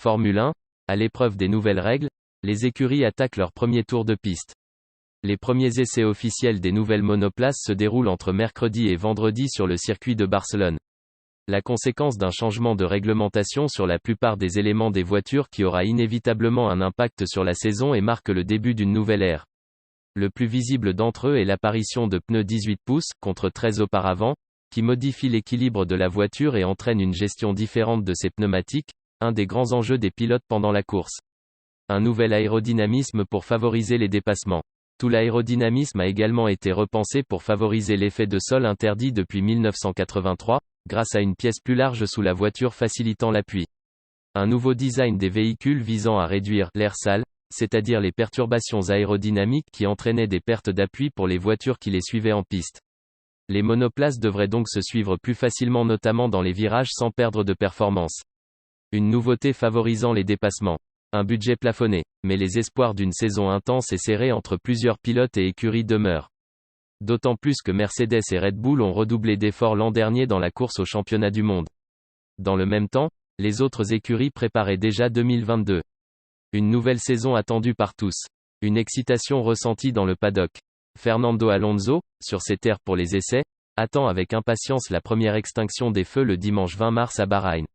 Formule 1, à l'épreuve des nouvelles règles, les écuries attaquent leur premier tour de piste. Les premiers essais officiels des nouvelles monoplaces se déroulent entre mercredi et vendredi sur le circuit de Barcelone. La conséquence d'un changement de réglementation sur la plupart des éléments des voitures qui aura inévitablement un impact sur la saison et marque le début d'une nouvelle ère. Le plus visible d'entre eux est l'apparition de pneus 18 pouces, contre 13 auparavant, qui modifient l'équilibre de la voiture et entraînent une gestion différente de ses pneumatiques, un des grands enjeux des pilotes pendant la course. Un nouvel aérodynamisme pour favoriser les dépassements. Tout l'aérodynamisme a également été repensé pour favoriser l'effet de sol interdit depuis 1983, grâce à une pièce plus large sous la voiture facilitant l'appui. Un nouveau design des véhicules visant à réduire l'air sale, c'est-à-dire les perturbations aérodynamiques qui entraînaient des pertes d'appui pour les voitures qui les suivaient en piste. Les monoplaces devraient donc se suivre plus facilement, notamment dans les virages, sans perdre de performance. Une nouveauté favorisant les dépassements. Un budget plafonné, mais les espoirs d'une saison intense et serrée entre plusieurs pilotes et écuries demeurent. D'autant plus que Mercedes et Red Bull ont redoublé d'efforts l'an dernier dans la course au championnat du monde. Dans le même temps, les autres écuries préparaient déjà 2022. Une nouvelle saison attendue par tous. Une excitation ressentie dans le paddock. Fernando Alonso, sur ses terres pour les essais, attend avec impatience la première extinction des feux le dimanche 20 mars à Bahreïn.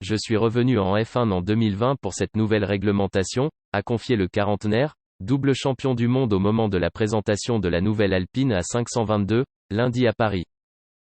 Je suis revenu en F1 en 2020 pour cette nouvelle réglementation, a confié le quarantenaire, double champion du monde au moment de la présentation de la nouvelle Alpine A522, lundi à Paris.